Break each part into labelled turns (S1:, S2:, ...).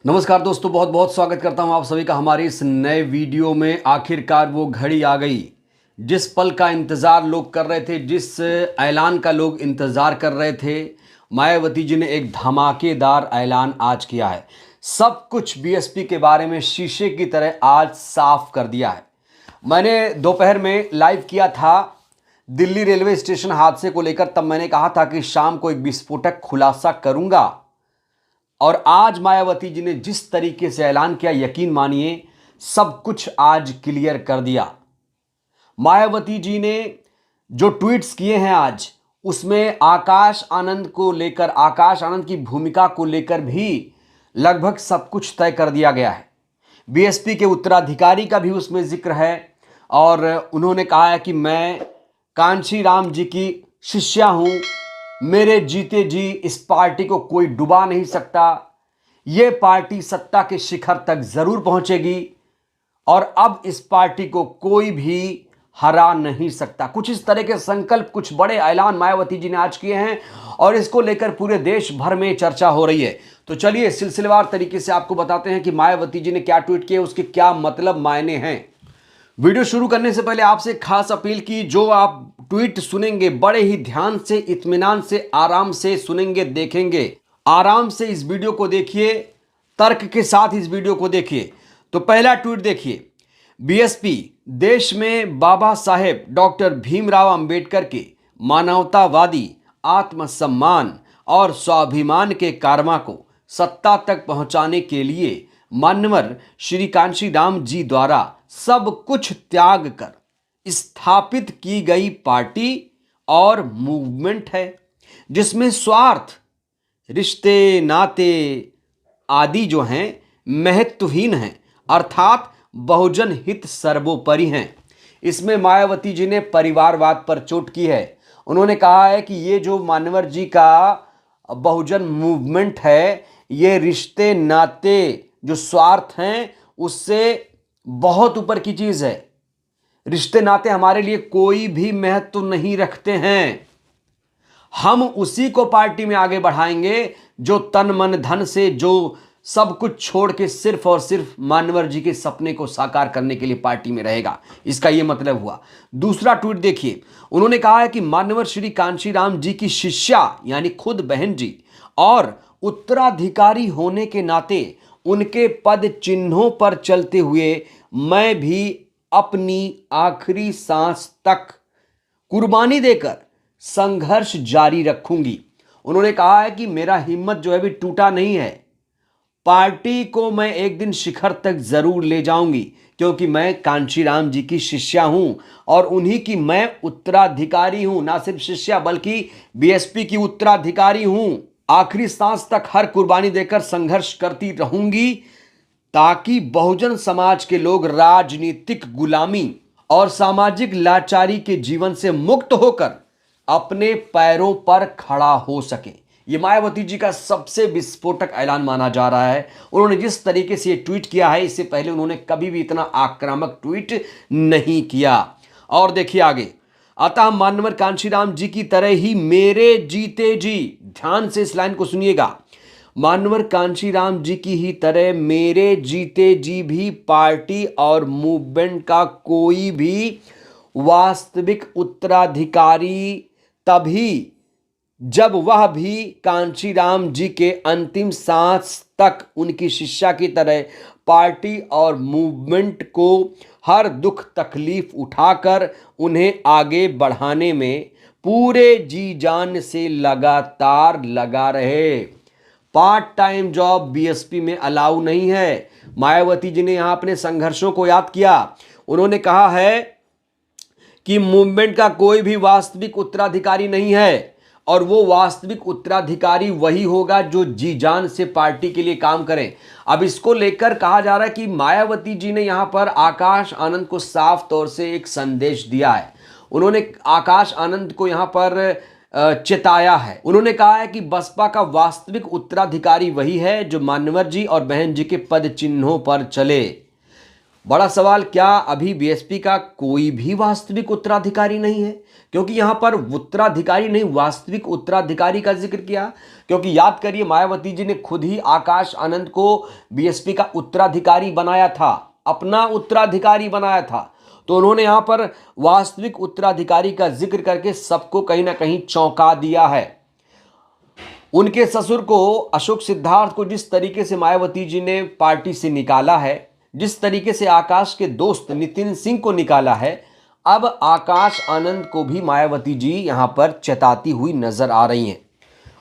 S1: नमस्कार दोस्तों, बहुत बहुत स्वागत करता हूं आप सभी का हमारे इस नए वीडियो में। आखिरकार वो घड़ी आ गई जिस पल का इंतज़ार लोग कर रहे थे, जिस ऐलान का लोग इंतज़ार कर रहे थे। मायावती जी ने एक धमाकेदार ऐलान आज किया है। सब कुछ बीएसपी के बारे में शीशे की तरह आज साफ कर दिया है। मैंने दोपहर में लाइव किया था दिल्ली रेलवे स्टेशन हादसे को लेकर। तब मैंने कहा था कि शाम को एक विस्फोटक खुलासा करूंगा, और आज मायावती जी ने जिस तरीके से ऐलान किया, यकीन मानिए सब कुछ आज क्लियर कर दिया। मायावती जी ने जो ट्वीट्स किए हैं आज, उसमें आकाश आनंद को लेकर, आकाश आनंद की भूमिका को लेकर भी लगभग सब कुछ तय कर दिया गया है। बीएसपी के उत्तराधिकारी का भी उसमें जिक्र है, और उन्होंने कहा है कि मैं कांशी राम जी की शिष्या हूं, मेरे जीते जी इस पार्टी को कोई डुबा नहीं सकता, ये पार्टी सत्ता के शिखर तक जरूर पहुंचेगी, और अब इस पार्टी को कोई भी हरा नहीं सकता। कुछ इस तरह के संकल्प, कुछ बड़े ऐलान मायावती जी ने आज किए हैं, और इसको लेकर पूरे देश भर में चर्चा हो रही है। तो चलिए सिलसिलेवार तरीके से आपको बताते हैं कि मायावती जी ने क्या ट्वीट किए, उसके क्या मतलब मायने हैं। वीडियो शुरू करने से पहले आपसे खास अपील की, जो आप ट्वीट सुनेंगे बड़े ही ध्यान से, इत्मीनान से, आराम से सुनेंगे, देखेंगे। आराम से इस वीडियो को देखिए, तर्क के साथ इस वीडियो को देखिए। तो पहला ट्वीट देखिए, बीएसपी देश में बाबा साहेब डॉक्टर भीमराव अंबेडकर के मानवतावादी, आत्मसम्मान और स्वाभिमान के कारमा को सत्ता तक पहुंचाने के लिए मान्यवर श्री कांशी राम जी द्वारा सब कुछ त्याग कर स्थापित की गई पार्टी और मूवमेंट है, जिसमें स्वार्थ, रिश्ते, नाते आदि जो हैं महत्वहीन हैं, अर्थात बहुजन हित सर्वोपरि हैं। इसमें मायावती जी ने परिवारवाद पर चोट की है। उन्होंने कहा है कि ये जो मान्यवर जी का बहुजन मूवमेंट है, ये रिश्ते, नाते, जो स्वार्थ हैं, उससे बहुत ऊपर की चीज है। रिश्ते नाते हमारे लिए कोई भी महत्व नहीं रखते हैं। हम उसी को पार्टी में आगे बढ़ाएंगे जो तन मन धन से, जो सब कुछ छोड़ के सिर्फ और सिर्फ मान्यवर जी के सपने को साकार करने के लिए पार्टी में रहेगा। इसका यह मतलब हुआ। दूसरा ट्वीट देखिए, उन्होंने कहा है कि मान्यवर श्री कांशी राम जी की शिष्या यानी खुद बहन जी और उत्तराधिकारी होने के नाते उनके पद चिन्हों पर चलते हुए मैं भी अपनी आखिरी सांस तक कुर्बानी देकर संघर्ष जारी रखूंगी। उन्होंने कहा है कि मेरा हिम्मत जो है भी टूटा नहीं है। पार्टी को मैं एक दिन शिखर तक जरूर ले जाऊंगी, क्योंकि मैं कांशी राम जी की शिष्या हूं और उन्हीं की मैं उत्तराधिकारी हूं। ना सिर्फ शिष्या बल्कि बीएसपी की उत्तराधिकारी हूं। आखिरी सांस तक हर कुर्बानी देकर संघर्ष करती रहूंगी, ताकि बहुजन समाज के लोग राजनीतिक गुलामी और सामाजिक लाचारी के जीवन से मुक्त होकर अपने पैरों पर खड़ा हो सके। ये मायावती जी का सबसे विस्फोटक ऐलान माना जा रहा है। उन्होंने जिस तरीके से ये ट्वीट किया है, इससे पहले उन्होंने कभी भी इतना आक्रामक ट्वीट नहीं किया। और देखिए आगे, अतः मान्यवर कांशीराम जी की तरह ही मेरे जीते जी, ध्यान से इस लाइन को सुनिएगा, मान्यवर कांशीराम जी की ही तरह मेरे जीते जी भी पार्टी और मूवमेंट का कोई भी वास्तविक उत्तराधिकारी तभी जब वह भी कांशीराम जी के अंतिम सांस तक उनकी शिष्या की तरह पार्टी और मूवमेंट को हर दुख तकलीफ उठाकर उन्हें आगे बढ़ाने में पूरे जी जान से लगातार लगा रहे। पार्ट टाइम जॉब बीएसपी में अलाउ नहीं है। मायावती जी ने यहां अपने संघर्षों को याद किया। उन्होंने कहा है कि मूवमेंट का कोई भी वास्तविक उत्तराधिकारी नहीं है, और वो वास्तविक उत्तराधिकारी वही होगा जो जी जान से पार्टी के लिए काम करे। अब इसको लेकर कहा जा रहा है कि मायावती जी ने यहां पर आकाश आनंद को साफ तौर से एक संदेश दिया है। उन्होंने आकाश आनंद को यहां पर चेताया है। उन्होंने कहा है कि बसपा का वास्तविक उत्तराधिकारी वही है जो मान्यवर जी और बहन जी के पद चिन्हों पर चले। बड़ा सवाल, क्या अभी बीएसपी का कोई भी वास्तविक उत्तराधिकारी नहीं है? क्योंकि यहां पर उत्तराधिकारी नहीं, वास्तविक उत्तराधिकारी का जिक्र किया। क्योंकि याद करिए, मायावती जी ने खुद ही आकाश आनंद को बीएसपी का उत्तराधिकारी बनाया था, अपना उत्तराधिकारी बनाया था। तो उन्होंने यहां पर वास्तविक उत्तराधिकारी का जिक्र करके सबको कहीं ना कहीं चौंका दिया है। उनके ससुर को, अशोक सिद्धार्थ को जिस तरीके से मायावती जी ने पार्टी से निकाला है, जिस तरीके से आकाश के दोस्त नितिन सिंह को निकाला है, अब आकाश आनंद को भी मायावती जी यहां पर चेताती हुई नजर आ रही हैं।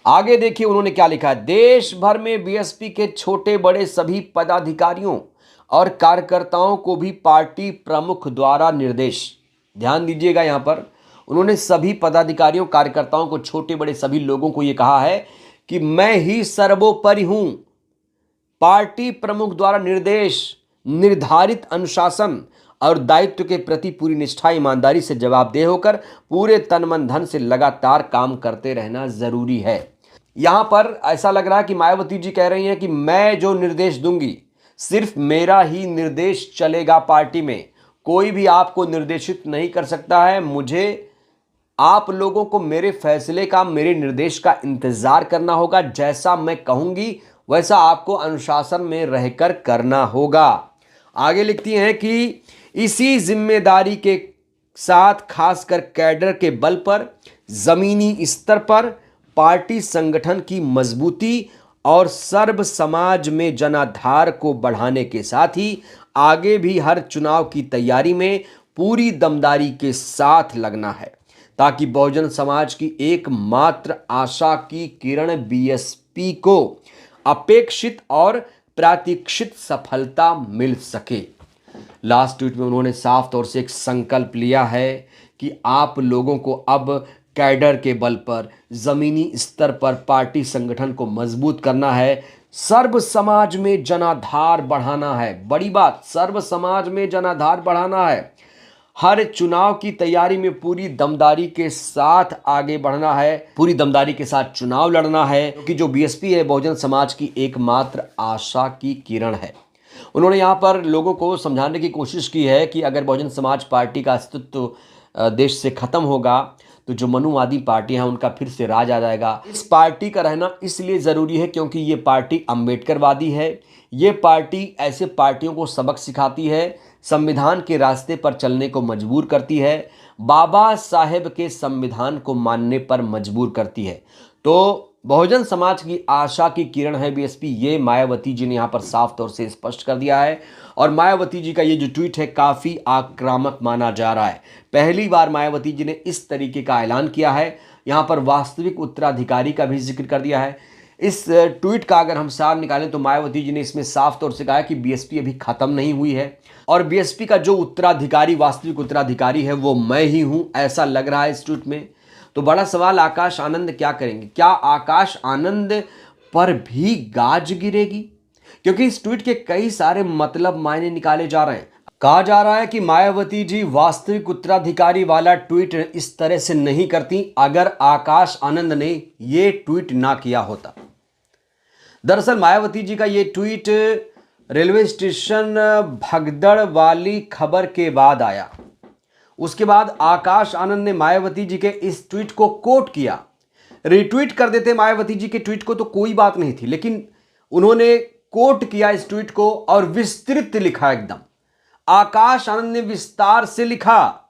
S1: आगे देखिए उन्होंने क्या लिखा है। देश भर में बीएसपी के छोटे बड़े सभी पदाधिकारियों और कार्यकर्ताओं को भी पार्टी प्रमुख द्वारा निर्देश, ध्यान दीजिएगा, यहां पर उन्होंने सभी पदाधिकारियों कार्यकर्ताओं को, छोटे बड़े सभी लोगों को यह कहा है कि मैं ही सर्वोपरि हूं। पार्टी प्रमुख द्वारा निर्देश, निर्धारित अनुशासन और दायित्व के प्रति पूरी निष्ठा, ईमानदारी से जवाबदेह होकर पूरे तन मन धन से लगातार काम करते रहना जरूरी है। यहां पर ऐसा लग रहा है कि मायावती जी कह रही हैं कि मैं जो निर्देश दूंगी, सिर्फ मेरा ही निर्देश चलेगा पार्टी में, कोई भी आपको निर्देशित नहीं कर सकता है। मुझे, आप लोगों को मेरे फैसले का, मेरे निर्देश का इंतजार करना होगा। जैसा मैं कहूंगी वैसा आपको अनुशासन में रहकर करना होगा। आगे लिखती हैं कि इसी जिम्मेदारी के साथ खासकर कैडर के बल पर जमीनी स्तर पर पार्टी संगठन की मजबूती और सर्व समाज में जनाधार को बढ़ाने के साथ ही आगे भी हर चुनाव की तैयारी में पूरी दमदारी के साथ लगना है, ताकि बहुजन समाज की एकमात्र आशा की किरण बीएसपी को अपेक्षित और प्रतीक्षित सफलता मिल सके। लास्ट ट्वीट में उन्होंने साफ तौर से एक संकल्प लिया है कि आप लोगों को अब कैडर के बल पर, जमीनी स्तर पर पार्टी संगठन को मजबूत करना है, सर्व समाज में जनाधार बढ़ाना है। बड़ी बात, सर्व समाज में जनाधार बढ़ाना है। हर चुनाव की तैयारी में पूरी दमदारी के साथ आगे बढ़ना है, पूरी दमदारी के साथ चुनाव लड़ना है, क्योंकि जो बीएसपी है बहुजन समाज की एकमात्र आशा की किरण है। उन्होंने यहाँ पर लोगों को समझाने की कोशिश की है कि अगर बहुजन समाज पार्टी का अस्तित्व देश से खत्म होगा तो जो मनुवादी पार्टियां हैं उनका फिर से राज आ जाएगा। इस पार्टी का रहना इसलिए ज़रूरी है क्योंकि ये पार्टी अम्बेडकरवादी है। ये पार्टी ऐसे पार्टियों को सबक सिखाती है, संविधान के रास्ते पर चलने को मजबूर करती है, बाबा साहेब के संविधान को मानने पर मजबूर करती है। तो बहुजन समाज की आशा की किरण है बीएसपी, ये मायावती जी ने यहाँ पर साफ तौर से स्पष्ट कर दिया है। और मायावती जी का ये जो ट्वीट है काफ़ी आक्रामक माना जा रहा है। पहली बार मायावती जी ने इस तरीके का ऐलान किया है, यहाँ पर वास्तविक उत्तराधिकारी का भी जिक्र कर दिया है। इस ट्वीट का अगर हम सार निकालें तो मायावती जी ने इसमें साफ तौर से कहा कि बीएसपी अभी खत्म नहीं हुई है और बीएसपी का जो उत्तराधिकारी, वास्तविक उत्तराधिकारी है वो मैं ही हूं, ऐसा लग रहा है इस ट्वीट में। तो बड़ा सवाल, आकाश आनंद क्या करेंगे? क्या आकाश आनंद पर भी गाज गिरेगी? क्योंकि इस ट्वीट के कई सारे मतलब मायने निकाले जा रहे हैं। कहा जा रहा है कि मायावती जी वास्तविक उत्तराधिकारी वाला ट्वीट इस तरह से नहीं करती अगर आकाश आनंद ने ये ट्वीट ना किया होता। दरअसल मायावती जी का ये ट्वीट रेलवे स्टेशन भगदड़ वाली खबर के बाद आया। उसके बाद आकाश आनंद ने मायावती जी के इस ट्वीट को कोट किया। रिट्वीट कर देते मायावती जी के ट्वीट को तो कोई बात नहीं थी, लेकिन उन्होंने कोट किया इस ट्वीट को और विस्तृत लिखा। एकदम आकाश आनंद ने विस्तार से लिखा,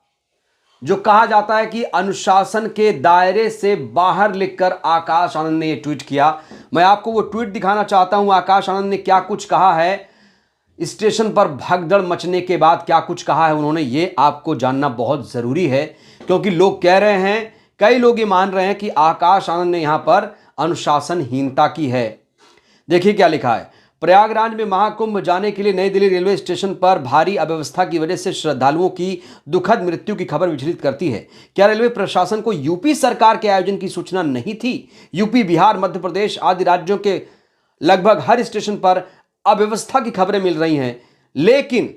S1: जो कहा जाता है कि अनुशासन के दायरे से बाहर लिखकर आकाश आनंद ने यह ट्वीट किया। मैं आपको वो ट्वीट दिखाना चाहता हूं, आकाश आनंद ने क्या कुछ कहा है, स्टेशन पर भगदड़ मचने के बाद क्या कुछ कहा है उन्होंने, ये आपको जानना बहुत जरूरी है। क्योंकि लोग कह रहे हैं, कई लोग ये मान रहे हैं कि आकाश आनंद ने यहां पर अनुशासनहीनता की है। देखिए क्या लिखा है। प्रयागराज में महाकुंभ जाने के लिए नई दिल्ली रेलवे स्टेशन पर भारी अव्यवस्था की वजह से श्रद्धालुओं की दुखद मृत्यु की खबर विचलित करती है। क्या रेलवे प्रशासन को यूपी सरकार के आयोजन की सूचना नहीं थी? यूपी, बिहार, मध्य प्रदेश आदि राज्यों के लगभग हर स्टेशन पर अव्यवस्था की खबरें मिल रही हैं, लेकिन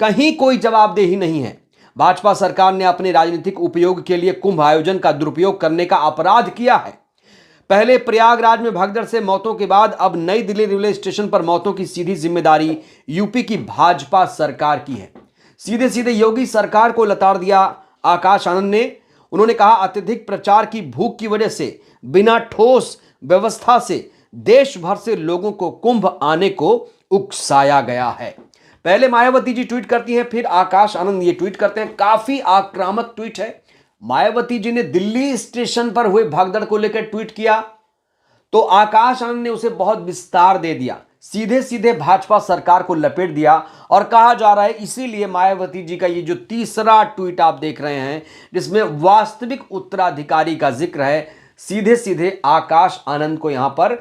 S1: कहीं कोई जवाबदेही नहीं है। भाजपा सरकार ने अपने राजनीतिक उपयोग के लिए कुंभ आयोजन का दुरुपयोग करने का अपराध किया है। पहले प्रयागराज में भगदड़ से मौतों के बाद अब नई दिल्ली रेलवे स्टेशन पर मौतों की सीधी जिम्मेदारी यूपी की भाजपा सरकार की है। सीधे सीधे योगी सरकार को लताड़ दिया आकाश आनंद ने। उन्होंने कहा, अत्यधिक प्रचार की भूख की वजह से बिना ठोस व्यवस्था से देश भर से लोगों को कुंभ आने को उकसाया गया है। पहले मायावती जी ट्वीट करती हैं, फिर आकाश आनंद ये ट्वीट करते हैं। काफी आक्रामक ट्वीट है। मायावती जी ने दिल्ली स्टेशन पर हुए भगदड़ को लेकर ट्वीट किया तो आकाश आनंद ने उसे बहुत विस्तार दे दिया, सीधे सीधे भाजपा सरकार को लपेट दिया। और कहा जा रहा है इसीलिए मायावती जी का ये जो तीसरा ट्वीट आप देख रहे हैं, जिसमें वास्तविक उत्तराधिकारी का जिक्र है, सीधे सीधे आकाश आनंद को यहां पर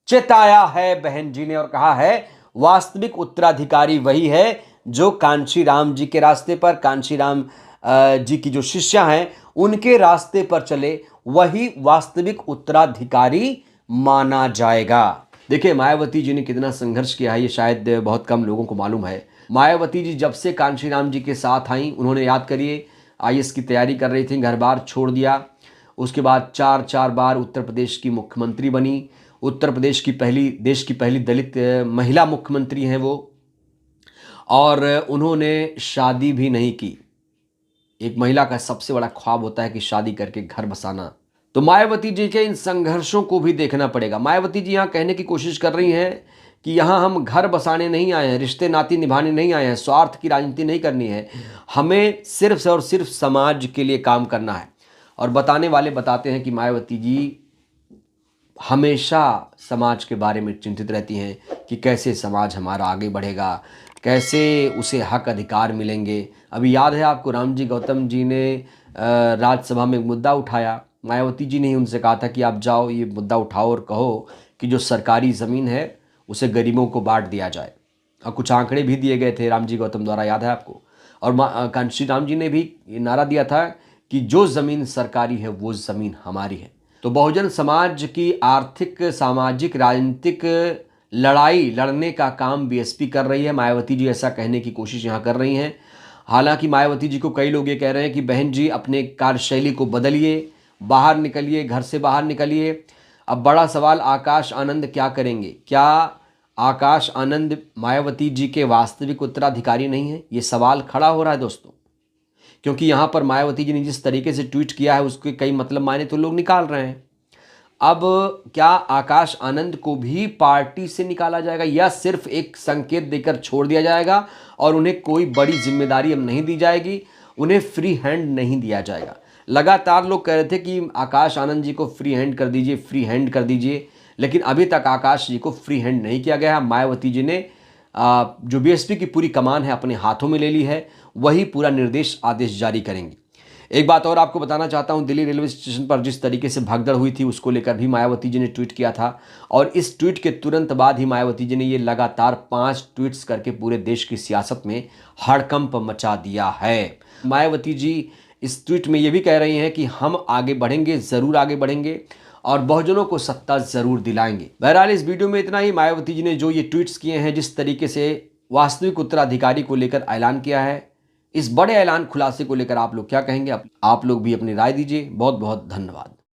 S1: चेताया है बहन जी ने और कहा है वास्तविक उत्तराधिकारी वही है जो कांशीराम जी के रास्ते पर, कांशीराम जी की जो शिष्या हैं उनके रास्ते पर चले, वही वास्तविक उत्तराधिकारी माना जाएगा। देखिए मायावती जी ने कितना संघर्ष किया है, ये शायद बहुत कम लोगों को मालूम है। मायावती जी जब से कांशीराम जी के साथ आई, उन्होंने याद करिए आईएएस की तैयारी कर रही थी, घर बार छोड़ दिया। उसके बाद चार बार उत्तर प्रदेश की मुख्यमंत्री बनी। उत्तर प्रदेश की देश की पहली दलित महिला मुख्यमंत्री हैं वो, और उन्होंने शादी भी नहीं की। एक महिला का सबसे बड़ा ख्वाब होता है कि शादी करके घर बसाना। तो मायावती जी के इन संघर्षों को भी देखना पड़ेगा। मायावती जी यहाँ कहने की कोशिश कर रही हैं कि यहाँ हम घर बसाने नहीं आए हैं, रिश्ते नाती निभाने नहीं आए हैं, स्वार्थ की राजनीति नहीं करनी है, हमें सिर्फ और सिर्फ समाज के लिए काम करना है। और बताने वाले बताते हैं कि मायावती जी हमेशा समाज के बारे में चिंतित रहती हैं कि कैसे समाज हमारा आगे बढ़ेगा, कैसे उसे हक अधिकार मिलेंगे। अभी याद है आपको, रामजी गौतम जी ने राज्यसभा में एक मुद्दा उठाया। मायावती जी ने ही उनसे कहा था कि आप जाओ ये मुद्दा उठाओ और कहो कि जो सरकारी ज़मीन है उसे गरीबों को बांट दिया जाए। और कुछ आंकड़े भी दिए गए थे रामजी गौतम द्वारा, याद है आपको। और कांशीराम जी ने भी ये नारा दिया था कि जो ज़मीन सरकारी है वो ज़मीन हमारी है। तो बहुजन समाज की आर्थिक, सामाजिक, राजनीतिक लड़ाई लड़ने का काम बीएसपी कर रही है। मायावती जी ऐसा कहने की कोशिश यहाँ कर रही हैं। हालांकि मायावती जी को कई लोग ये कह रहे हैं कि बहन जी अपने कार्यशैली को बदलिए, बाहर निकलिए, घर से बाहर निकलिए। अब बड़ा सवाल, आकाश आनंद क्या करेंगे? क्या आकाश आनंद मायावती जी के वास्तविक उत्तराधिकारी नहीं है? ये सवाल खड़ा हो रहा है दोस्तों, क्योंकि यहाँ पर मायावती जी ने जिस तरीके से ट्वीट किया है उसके कई मतलब मायने तो लोग निकाल रहे हैं। अब क्या आकाश आनंद को भी पार्टी से निकाला जाएगा या सिर्फ एक संकेत देकर छोड़ दिया जाएगा और उन्हें कोई बड़ी जिम्मेदारी अब नहीं दी जाएगी, उन्हें फ्री हैंड नहीं दिया जाएगा? लगातार लोग कह रहे थे कि आकाश आनंद जी को फ्री हैंड कर दीजिए, फ्री हैंड कर दीजिए, लेकिन अभी तक आकाश जी को फ्री हैंड नहीं किया गया है। मायावती जी ने जो बीएसपी की पूरी कमान है अपने हाथों में ले ली है, वही पूरा निर्देश आदेश जारी करेंगे। एक बात और आपको बताना चाहता हूं, दिल्ली रेलवे स्टेशन पर जिस तरीके से भगदड़ हुई थी उसको लेकर भी मायावती जी ने ट्वीट किया था, और इस ट्वीट के तुरंत बाद ही मायावती जी ने ये लगातार 5 ट्वीट्स करके पूरे देश की सियासत में हड़कंप मचा दिया है। मायावती जी इस ट्वीट में ये भी कह रही हैं कि हम आगे बढ़ेंगे, ज़रूर आगे बढ़ेंगे और बहुजनों को सत्ता ज़रूर दिलाएंगे। बहरहाल इस वीडियो में इतना ही। मायावती जी ने जो ये ट्वीट्स किए हैं, जिस तरीके से वास्तविक उत्तराधिकारी को लेकर ऐलान किया है, इस बड़े ऐलान खुलासे को लेकर आप लोग क्या कहेंगे? आप लोग भी अपनी राय दीजिए। बहुत बहुत धन्यवाद।